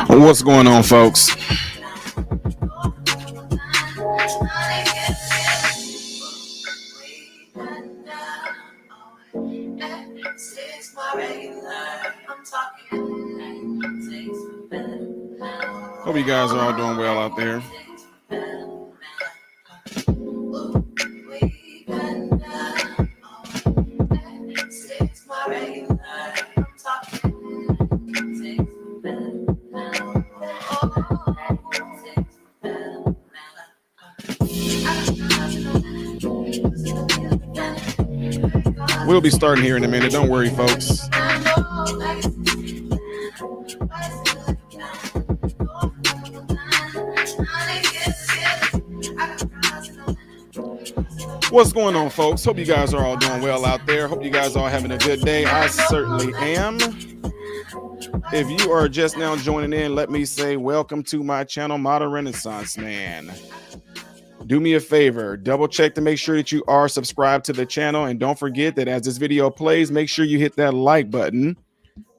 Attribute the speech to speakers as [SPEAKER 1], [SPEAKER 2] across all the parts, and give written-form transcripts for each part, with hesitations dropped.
[SPEAKER 1] What's going on, folks? Hope you guys are all doing well out there. We'll be starting here in a minute. Don't worry, folks. What's going on, folks? Hope you guys are all doing well out there. Hope you guys are having a good day. I certainly am. If you are just now joining in, let me say welcome to my channel, Modern Renaissance Man. Do me a favor, double check to make sure that you are subscribed to the channel, and don't forget that as this video plays, make sure you hit that like button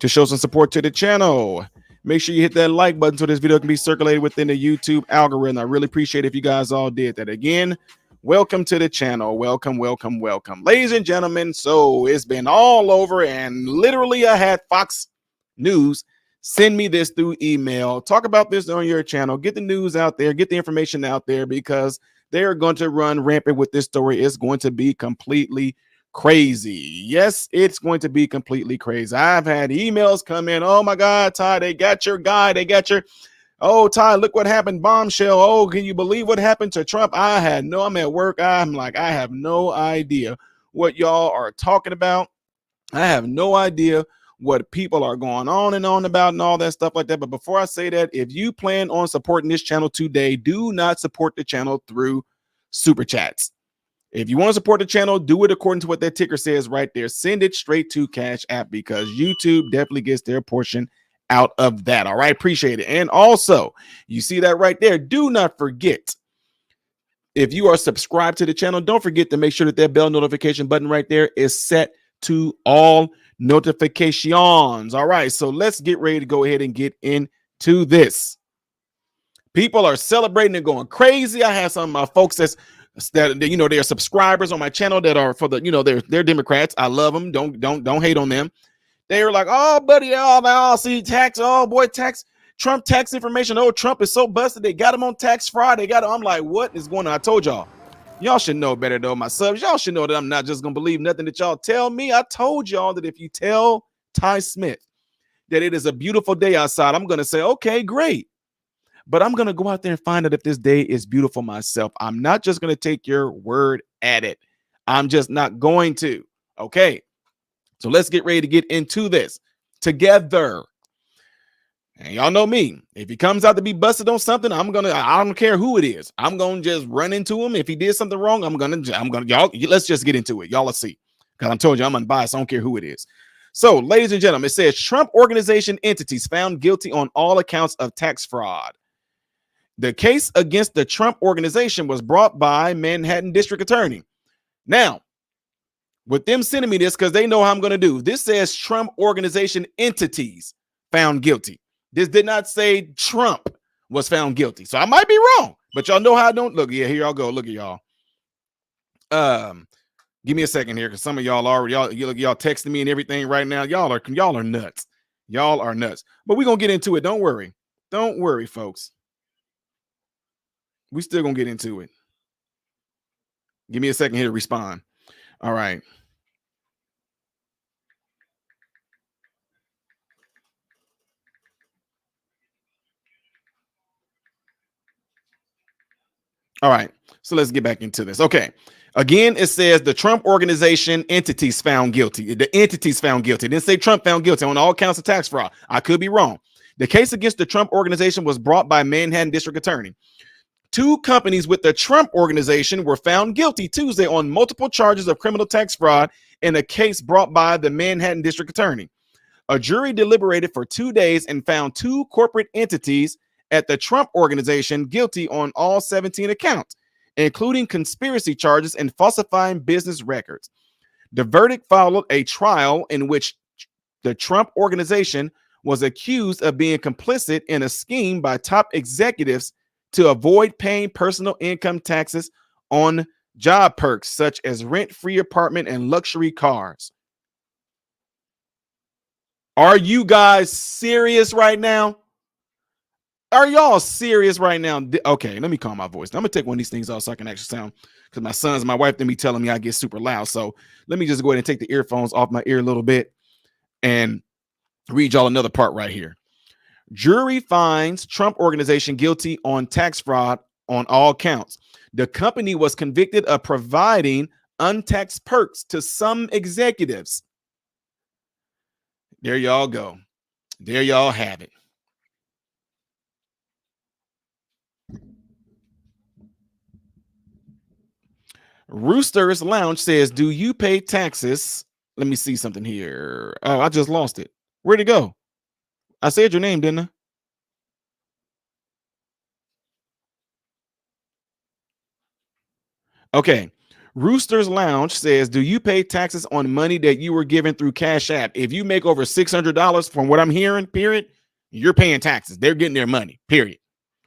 [SPEAKER 1] to show some support to the channel. Make sure you hit that like button so this video can be circulated within the YouTube algorithm. I really appreciate it if you guys all did that. Again, welcome to the channel. Welcome, welcome, welcome. Ladies and gentlemen, so it's been all over, and literally I had Fox News send me this through email. Talk about this on your channel. Get the news out there. Get the information out there, because they are going to run rampant with this story. It's going to be completely crazy. Yes, it's going to be completely crazy. I've had emails come in. Oh my God, Ty, they got your guy. They got your, oh, Ty, look what happened. Bombshell. Oh, can you believe what happened to Trump? I'm at work. I'm like, I have no idea what y'all are talking about. I have no idea what people are going on about and all that stuff like that. But before I say that, if you plan on supporting this channel today, do not support the channel through super chats. If you want to support the channel, do it according to what that ticker says right there. Send it straight to Cash App, because YouTube definitely gets their portion out of that. All right, appreciate it. And also, you see that right there. Do not forget, if you are subscribed to the channel, don't forget to make sure that that bell notification button right there is set to all notifications. All right, so let's get ready to go ahead and get into this. People are celebrating and going crazy. I have some of my folks that they're subscribers on my channel that are for the, they're Democrats. I love them. Don't hate on them. They're like, oh buddy, oh see tax, oh boy, tax, Trump tax information. Oh, Trump is so busted. They got him on tax fraud. I'm like, what is going on? I told y'all should know better though, my subs. Y'all should know that I'm not just gonna believe nothing that y'all tell me. I told y'all that if you tell Ty Smith that it is a beautiful day outside, I'm gonna say, okay, great. But I'm gonna go out there and find out if this day is beautiful myself. I'm not just gonna take your word at it. I'm just not going to. Okay. So let's get ready to get into this together. And y'all know me. If he comes out to be busted on something, I don't care who it is. I'm gonna just run into him. If he did something wrong, y'all, let's just get into it. Y'all, let's see. Because I told you I'm unbiased. I don't care who it is. So, ladies and gentlemen, it says Trump Organization entities found guilty on all accounts of tax fraud. The case against the Trump Organization was brought by Manhattan District Attorney. Now, with them sending me this, because they know how I'm going to do, this says Trump Organization entities found guilty. This did not say Trump was found guilty. So I might be wrong, but y'all know how I don't look. Yeah, here y'all go. Look at y'all. Give me a second here, because some of y'all already y'all texting me and everything right now. Y'all are nuts. Y'all are nuts. But we're gonna get into it. Don't worry. Don't worry, folks. We still gonna get into it. Give me a second here to respond. All right. All right. So let's get back into this. Okay. Again, it says the Trump Organization entities found guilty. The entities found guilty. It didn't say Trump found guilty on all counts of tax fraud. I could be wrong. The case against the Trump Organization was brought by Manhattan District Attorney. Two companies with the Trump Organization were found guilty Tuesday on multiple charges of criminal tax fraud in a case brought by the Manhattan District Attorney. A jury deliberated for 2 days and found two corporate entities at the Trump Organization guilty on all 17 accounts, including conspiracy charges and falsifying business records. The verdict followed a trial in which the Trump Organization was accused of being complicit in a scheme by top executives to avoid paying personal income taxes on job perks such as rent-free apartment and luxury cars. Are you guys serious right now? Are y'all serious right now? Okay, let me calm my voice. I'm gonna take one of these things off so I can actually sound, because my sons and my wife then be telling me I get super loud. So let me just go ahead and take the earphones off my ear a little bit and read y'all another part right here. Jury finds Trump Organization guilty on tax fraud on all counts. The company was convicted of providing untaxed perks to some executives. There y'all go. There y'all have it. Rooster's Lounge says, do you pay taxes? Let me see something here. Oh, I just lost it. Where'd it go? I said your name, didn't I? Okay. Rooster's Lounge says, do you pay taxes on money that you were given through Cash App? If you make over $600, from what I'm hearing, period, you're paying taxes. They're getting their money, period.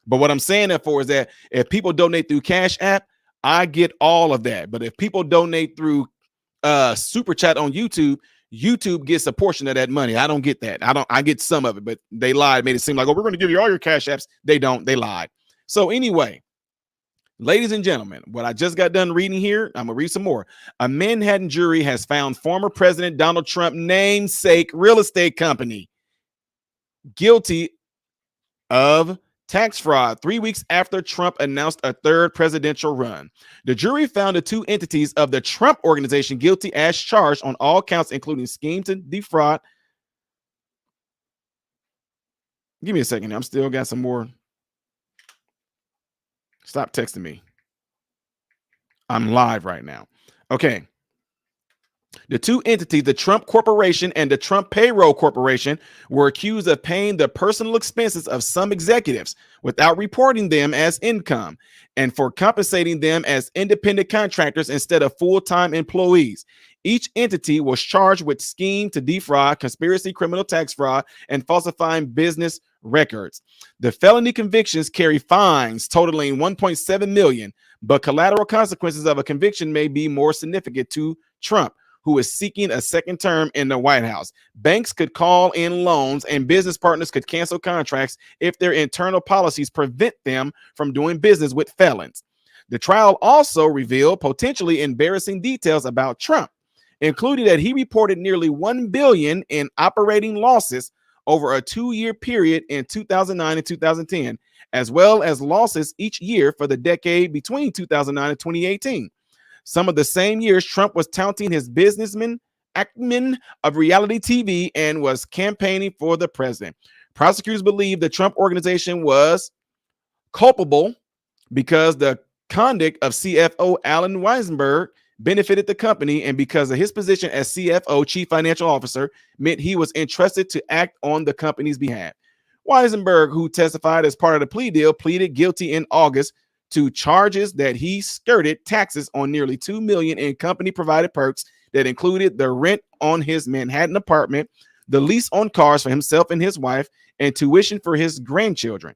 [SPEAKER 1] But what I'm saying that for is that if people donate through Cash App, I get all of that. But if people donate through Super Chat on YouTube, YouTube gets a portion of that money. I don't get that. I get some of it, but they lied, made it seem like, oh, we're going to give you all your Cash Apps. They don't. They lied. So anyway, ladies and gentlemen, what I just got done reading here, I'm going to read some more. A Manhattan jury has found former President Donald Trump namesake real estate company guilty of tax fraud 3 weeks after Trump announced a third presidential run. The jury found the two entities of the Trump Organization guilty as charged on all counts, including scheme to defraud. Give me a second. I'm still got some more. Stop texting me. I'm live right now. Okay. The two entities, the Trump Corporation and the Trump Payroll Corporation, were accused of paying the personal expenses of some executives without reporting them as income and for compensating them as independent contractors instead of full-time employees. Each entity was charged with scheme to defraud, conspiracy, criminal tax fraud, and falsifying business records. The felony convictions carry fines totaling $1.7 million, but collateral consequences of a conviction may be more significant to Trump, who is seeking a second term in the White House. Banks could call in loans and business partners could cancel contracts if their internal policies prevent them from doing business with felons. The trial also revealed potentially embarrassing details about Trump, including that he reported nearly $1 billion in operating losses over a 2-year period in 2009 and 2010, as well as losses each year for the decade between 2009 and 2018. Some of the same years, Trump was touting his businessman acumen of reality TV and was campaigning for the president. Prosecutors believe the Trump Organization was culpable because the conduct of CFO Alan Weisenberg benefited the company, and because of his position as CFO, Chief Financial Officer, meant he was entrusted to act on the company's behalf. Weisenberg, who testified as part of the plea deal, pleaded guilty in August to charges that he skirted taxes on nearly $2 million in company-provided perks that included the rent on his Manhattan apartment, the lease on cars for himself and his wife, and tuition for his grandchildren.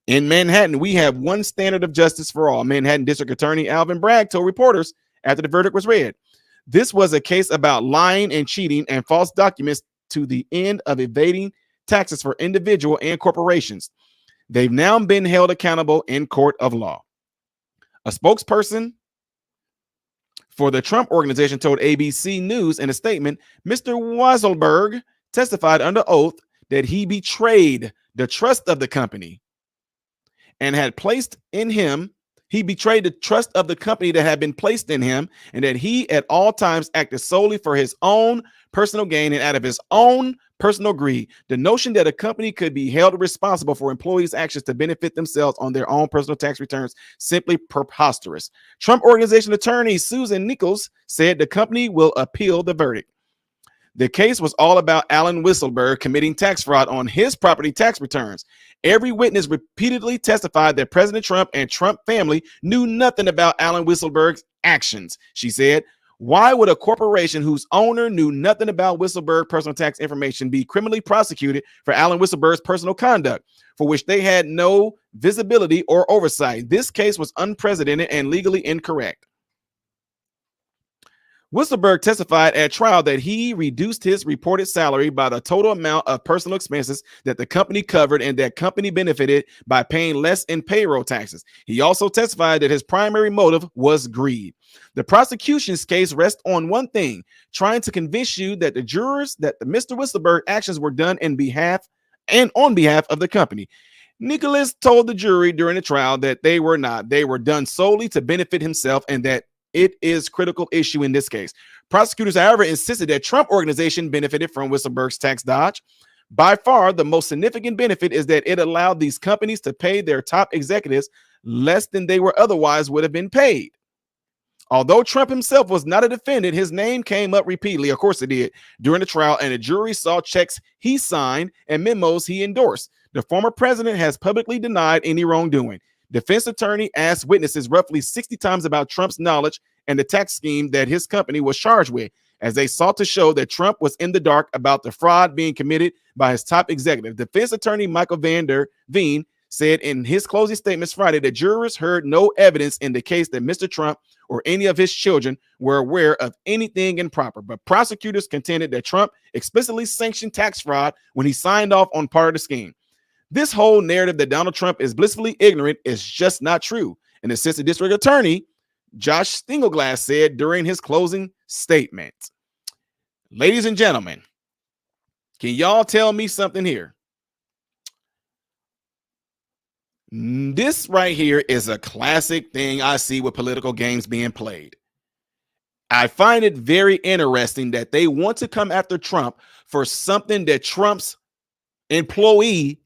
[SPEAKER 1] In Manhattan, we have one standard of justice for all. Manhattan District Attorney Alvin Bragg told reporters after the verdict was read, this was a case about lying and cheating and false documents to the end of evading taxes for individual and corporations. They've now been held accountable in court of law. A spokesperson for the Trump Organization told ABC News in a statement, Mr. Weiselberg testified under oath that he betrayed the trust of the company and had placed in him He betrayed the trust of the company that had been placed in him, and that he at all times acted solely for his own personal gain and out of his own personal greed. The notion that a company could be held responsible for employees' actions to benefit themselves on their own personal tax returns simply preposterous. Trump Organization attorney Susan Nichols said the company will appeal the verdict. The case was all about Alan Weisselberg committing tax fraud on his property tax returns. Every witness repeatedly testified that President Trump and Trump family knew nothing about Alan Weisselberg's actions, she said. Why would a corporation whose owner knew nothing about Weisselberg personal tax information be criminally prosecuted for Alan Weisselberg's personal conduct, for which they had no visibility or oversight? This case was unprecedented and legally incorrect. Weisselberg testified at trial that he reduced his reported salary by the total amount of personal expenses that the company covered, and that company benefited by paying less in payroll taxes. He also testified that his primary motive was greed. The prosecution's case rests on one thing: trying to convince you that the jurors that the Mr. Weisselberg actions were done in behalf and on behalf of the company. Nicholas told the jury during the trial that they were not. They were done solely to benefit himself, and that it is a critical issue in this case. Prosecutors, however, insisted that Trump Organization benefited from Weisselberg's tax dodge. By far, the most significant benefit is that it allowed these companies to pay their top executives less than they were otherwise would have been paid. Although Trump himself was not a defendant, his name came up repeatedly, of course it did, during the trial, and the jury saw checks he signed and memos he endorsed. The former president has publicly denied any wrongdoing. Defense attorney asked witnesses roughly 60 times about Trump's knowledge and the tax scheme that his company was charged with, as they sought to show that Trump was in the dark about the fraud being committed by his top executive. Defense attorney Michael Van Der Veen said in his closing statements Friday that jurors heard no evidence in the case that Mr. Trump or any of his children were aware of anything improper. But prosecutors contended that Trump explicitly sanctioned tax fraud when he signed off on part of the scheme. This whole narrative that Donald Trump is blissfully ignorant is just not true, an assistant district attorney Josh Stingleglass said during his closing statement. Ladies and gentlemen, can y'all tell me something here? This right here is a classic thing I see with political games being played. I find it very interesting that they want to come after Trump for something that Trump's employee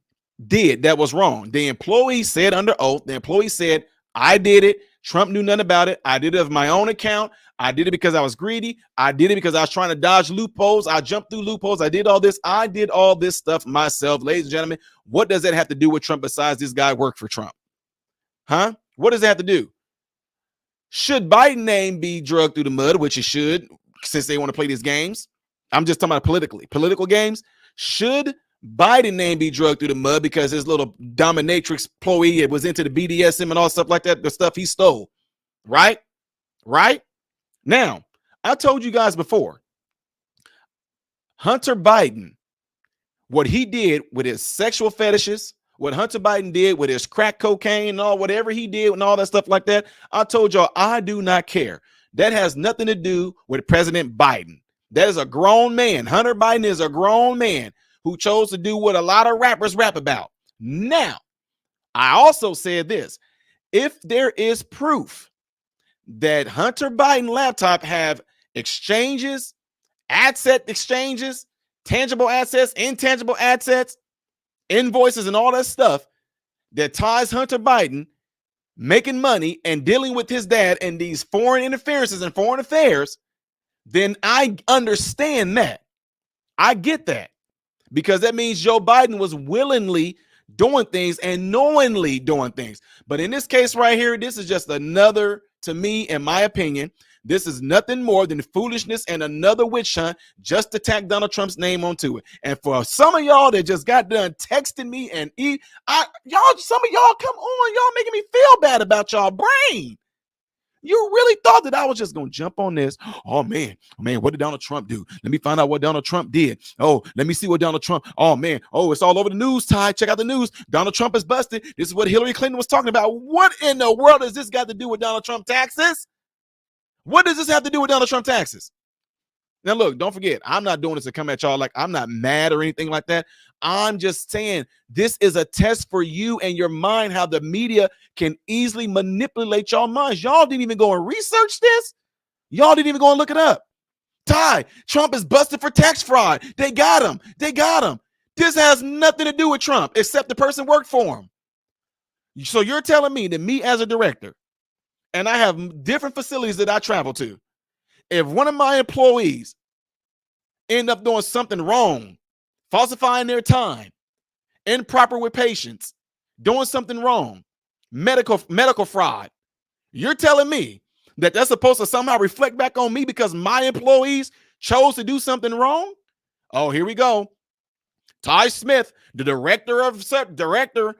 [SPEAKER 1] did that was wrong. The employee said under oath, the employee said, I did it. Trump knew nothing about it. I did it of my own account. I did it because I was greedy. I did it because I was trying to dodge loopholes. I jumped through loopholes. I did all this. I did all this stuff myself. Ladies and gentlemen, what does that have to do with Trump besides this guy worked for Trump? Huh? What does that have to do? Should Biden's name be drugged through the mud, which it should, since they want to play these games? I'm just talking about political games. Should Biden's name be drugged through the mud because his little dominatrix employee was into the BDSM and all stuff like that, the stuff he stole, right? Now, I told you guys before, Hunter Biden, what he did with his sexual fetishes, what Hunter Biden did with his crack cocaine and all, whatever he did and all that stuff like that, I told y'all, I do not care. That has nothing to do with President Biden. That is a grown man. Hunter Biden is a grown man who chose to do what a lot of rappers rap about. Now, I also said this: if there is proof that Hunter Biden laptop have exchanges, asset exchanges, tangible assets, intangible assets, invoices, and all that stuff that ties Hunter Biden making money and dealing with his dad and these foreign interferences and foreign affairs, then I understand that. I get that. Because that means Joe Biden was willingly doing things and knowingly doing things. But in this case right here, this is just another, to me, in my opinion, this is nothing more than foolishness and another witch hunt just to tack Donald Trump's name onto it. And for some of y'all that just got done texting me and some of y'all, come on, y'all making me feel bad about y'all brain. You really thought that I was just going to jump on this? Oh, man, what did Donald Trump do? Let me find out what Donald Trump did. Oh, let me see what Donald Trump, oh, man. Oh, it's all over the news, Ty. Check out the news. Donald Trump is busted. This is what Hillary Clinton was talking about. What in the world has this got to do with Donald Trump taxes? What does this have to do with Donald Trump taxes? Now, look, don't forget, I'm not doing this to come at y'all like I'm not mad or anything like that. I'm just saying this is a test for you and your mind, how the media can easily manipulate your minds. Y'all didn't even go and research this. Y'all didn't even go and look it up. Ty, Trump is busted for tax fraud. They got him. They got him. This has nothing to do with Trump except the person worked for him. So you're telling me that me as a director, and I have different facilities that I travel to, if one of my employees end up doing something wrong, falsifying their time, improper with patients, doing something wrong, medical fraud, you're telling me that that's supposed to somehow reflect back on me because my employees chose to do something wrong? Oh, here we go. Ty Smith, the director,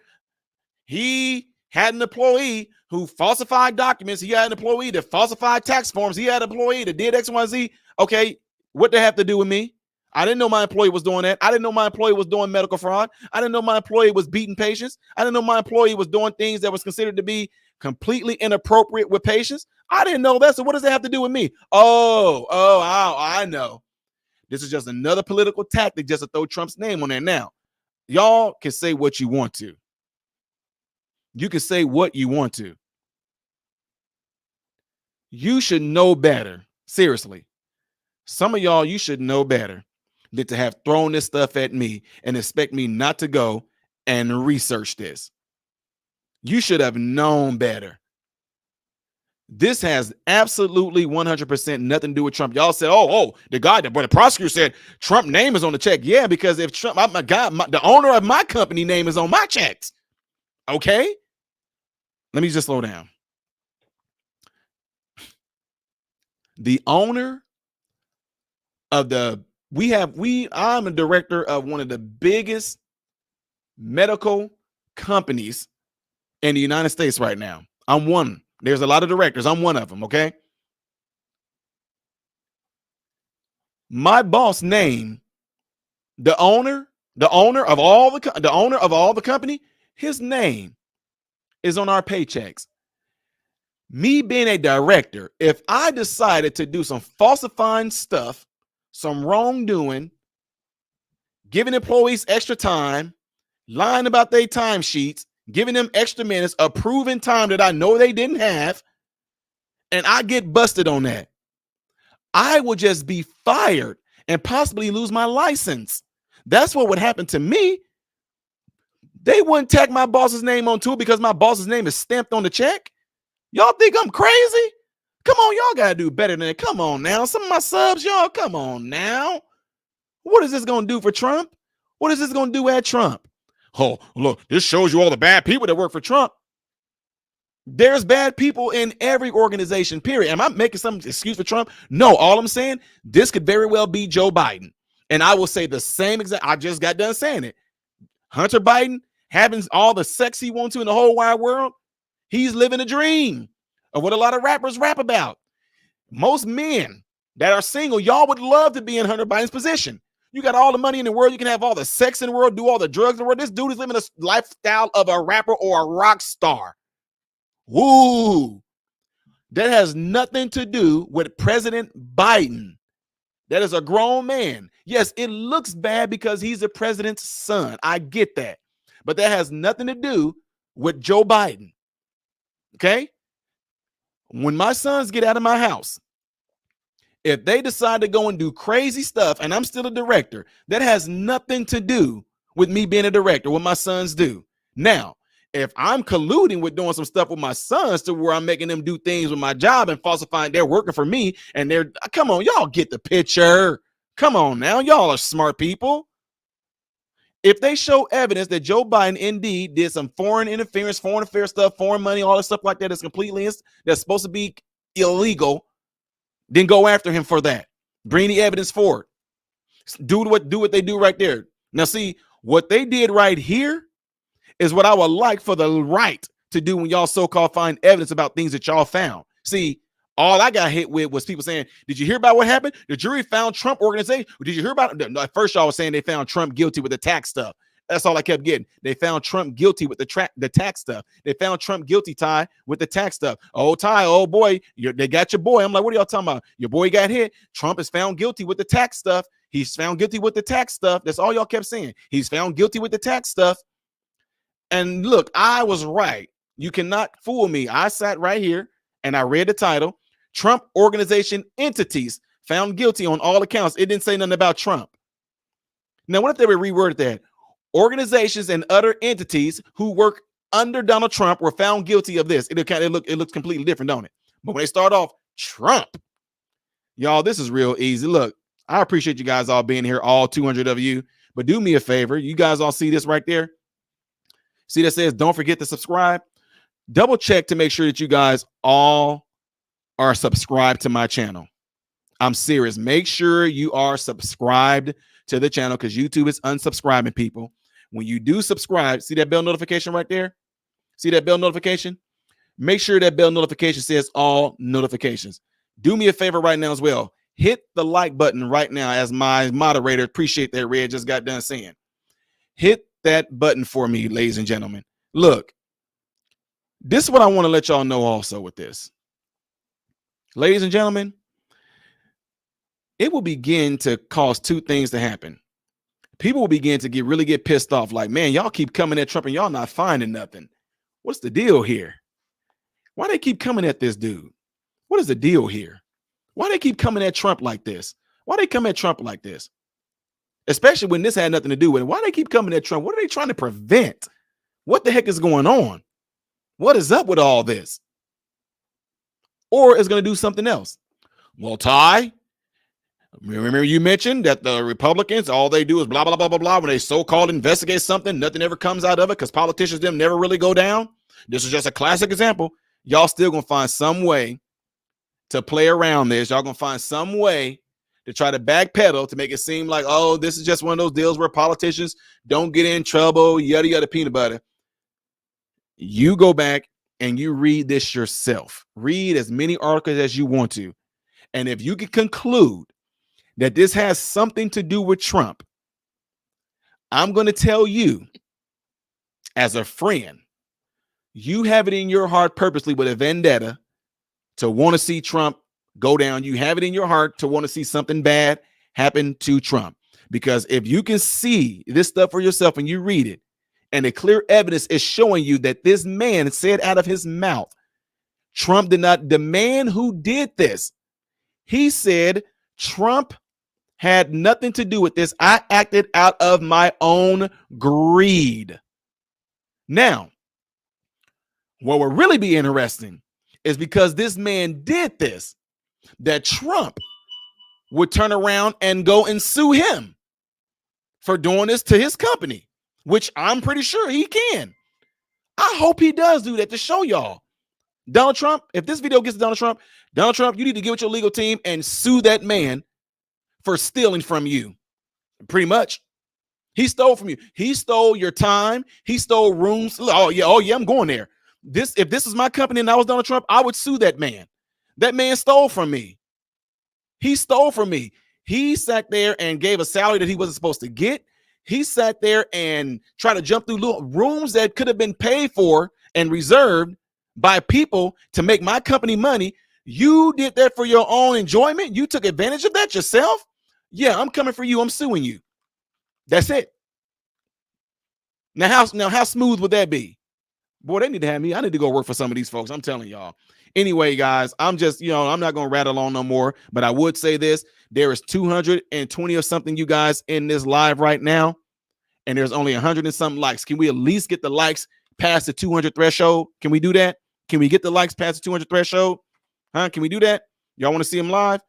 [SPEAKER 1] he had an employee who falsified documents. He had an employee that falsified tax forms. He had an employee that did X, Y, Z. Okay, what they have to do with me? I didn't know my employee was doing that. I didn't know my employee was doing medical fraud. I didn't know my employee was beating patients. I didn't know my employee was doing things that was considered to be completely inappropriate with patients. I didn't know that. So what does that have to do with me? I know. This is just another political tactic just to throw Trump's name on there. Now, y'all can say what you want to. You can say what you want to. You should know better. Seriously. Some of y'all, you should know better than to have thrown this stuff at me and expect me not to go and research this. You should have known better. This has absolutely 100% nothing to do with Trump. Y'all said, the prosecutor said Trump name is on the check. Yeah, because if Trump, the owner of my company name is on my checks. Okay? Let me just slow down. The owner of I'm a director of one of the biggest medical companies in the United States right now. I'm one. There's a lot of directors. I'm one of them, okay? My boss name, the owner of all the company, his name is on our paychecks. Me being a director, if I decided to do some falsifying stuff, some wrongdoing, giving employees extra time, lying about their timesheets, giving them extra minutes, approving time that I know they didn't have, and I get busted on that, I will just be fired and possibly lose my license. That's what would happen to me. They wouldn't tag my boss's name on to it because my boss's name is stamped on the check. Y'all think I'm crazy? Come on, y'all gotta do better than that. Come on now. Some of my subs, y'all, come on now. What is this gonna do for Trump? What is this gonna do at Trump? Oh, look, this shows you all the bad people that work for Trump. There's bad people in every organization, period. Am I making some excuse for Trump? No, all I'm saying, this could very well be Joe Biden. And I will say the same exact, I just got done saying it. Hunter Biden having all the sex he wants to in the whole wide world, he's living a dream of what a lot of rappers rap about. Most men that are single, y'all would love to be in Hunter Biden's position. You got all the money in the world. You can have all the sex in the world, do all the drugs in the world. This dude is living a lifestyle of a rapper or a rock star. Woo! That has nothing to do with President Biden. That is a grown man. Yes, it looks bad because he's the president's son. I get that. But that has nothing to do with Joe Biden. Okay? When my sons get out of my house, if they decide to go and do crazy stuff and I'm still a director, that has nothing to do with me being a director, what my sons do. Now, if I'm colluding with doing some stuff with my sons to where I'm making them do things with my job and falsifying, they're working for me and come on, y'all get the picture. Come on now, y'all are smart people. If they show evidence that Joe Biden indeed did some foreign interference, foreign affairs stuff, foreign money, all that stuff like that, that's supposed to be illegal, then go after him for that. Bring the evidence forward. Do what they do right there. Now, see, what they did right here is what I would like for the right to do when y'all so-called find evidence about things that y'all found. See, all I got hit with was people saying, did you hear about what happened? The jury found Trump organization. Did you hear about it? At first, y'all was saying they found Trump guilty with the tax stuff. That's all I kept getting. They found Trump guilty with the tax stuff. They found Trump guilty, Ty, with the tax stuff. Oh, Ty, oh boy, they got your boy. I'm like, what are y'all talking about? Your boy got hit. Trump is found guilty with the tax stuff. He's found guilty with the tax stuff. That's all y'all kept saying. He's found guilty with the tax stuff. And look, I was right. You cannot fool me. I sat right here and I read the title. Trump Organization entities found guilty on all accounts. It didn't say nothing about Trump. Now, what if they would reword that? Organizations and other entities who work under Donald Trump were found guilty of this. It looks completely different, don't it? But when they start off, Trump, y'all, this is real easy. Look, I appreciate you guys all being here, all 200 of you. But do me a favor. You guys all see this right there? See that says, don't forget to subscribe. Double check to make sure that you guys all are subscribed to my channel. I'm serious. Make sure you are subscribed to the channel because YouTube is unsubscribing people. When you do subscribe, see that bell notification right there? See that bell notification? Make sure that bell notification says all notifications. Do me a favor right now as well. Hit the like button right now, as my moderator, appreciate that, Red just got done saying. Hit that button for me, ladies and gentlemen. Look, this is what I want to let y'all know also with this. Ladies and gentlemen, it will begin to cause two things to happen. People will begin to really get pissed off. Like, man, y'all keep coming at Trump and y'all not finding nothing. What's the deal here? Why they keep coming at this dude? What is the deal here? Why they keep coming at Trump like this? Why they come at Trump like this? Especially when this had nothing to do with it. Why they keep coming at Trump? What are they trying to prevent? What the heck is going on? What is up with all this? Or is going to do something else? Well, Ty, remember you mentioned that the Republicans, all they do is blah, blah, blah, blah, blah. When they so-called investigate something, nothing ever comes out of it because politicians, them never really go down. This is just a classic example. Y'all still going to find some way to play around this. Y'all going to find some way to try to backpedal to make it seem like, oh, this is just one of those deals where politicians don't get in trouble, yada, yada, peanut butter. You go back and you read this yourself. Read as many articles as you want to. And if you can conclude that this has something to do with Trump, I'm going to tell you as a friend, you have it in your heart purposely with a vendetta to want to see Trump go down. You have it in your heart to want to see something bad happen to Trump. Because if you can see this stuff for yourself and you read it, and the clear evidence is showing you that this man said out of his mouth, Trump did not, the man who did this, he said, Trump had nothing to do with this. I acted out of my own greed. Now, what will really be interesting is because this man did this, that Trump would turn around and go and sue him for doing this to his company, which I'm pretty sure he can. I hope he does do that to show y'all. Donald Trump, if this video gets to Donald Trump, you need to get with your legal team and sue that man for stealing from you. Pretty much. He stole from you. He stole your time. He stole rooms. Oh yeah, I'm going there. If this is my company and I was Donald Trump, I would sue that man. That man stole from me. He stole from me. He sat there and gave a salary that he wasn't supposed to get. He sat there and tried to jump through little rooms that could have been paid for and reserved by people to make my company money. You did that for your own enjoyment. You took advantage of that yourself. Yeah, I'm coming for you. I'm suing you. That's it. Now how smooth would that be? Boy, they need to have me. I need to go work for some of these folks. I'm telling y'all. Anyway, guys, I'm just, I'm not going to rattle on no more, but I would say this. There is 220 or something you guys in this live right now, and there's only 100 and something likes. Can we at least get the likes past the 200 threshold? Can we do that? Can we get the likes past the 200 threshold? Huh? Can we do that? Y'all want to see them live?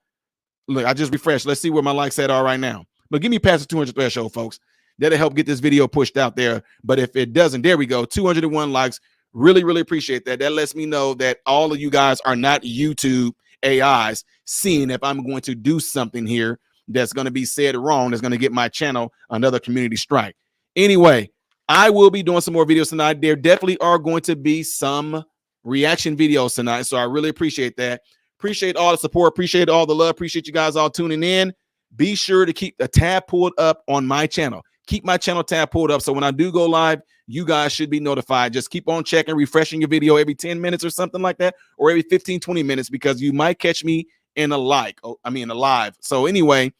[SPEAKER 1] Look, I just refreshed. Let's see where my likes at are right now. But give me past the 200 threshold, folks. That'll help get this video pushed out there. But if it doesn't, there we go. 201 likes. Really, really appreciate that. That lets me know that all of you guys are not YouTube AIs seeing if I'm going to do something here that's going to be said wrong, that's going to get my channel another community strike. Anyway, I will be doing some more videos tonight. There definitely are going to be some reaction videos tonight. So I really appreciate that. Appreciate all the support. Appreciate all the love. Appreciate you guys all tuning in. Be sure to keep the tab pulled up on my channel. keep my channel tab pulled up. So when I do go live, you guys should be notified. Just keep on checking, refreshing your video every 10 minutes or something like that, or every 15, 20 minutes, because you might catch me in a live. So anyway,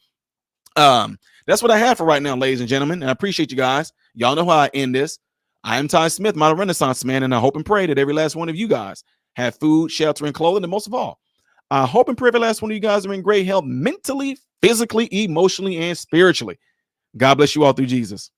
[SPEAKER 1] that's what I have for right now, ladies and gentlemen. And I appreciate you guys. Y'all know how I end this. I am Ty Smith, my Renaissance man, and I hope and pray that every last one of you guys have food, shelter, and clothing. And most of all, I hope and pray every last one of you guys are in great health mentally, physically, emotionally, and spiritually. God bless you all through Jesus.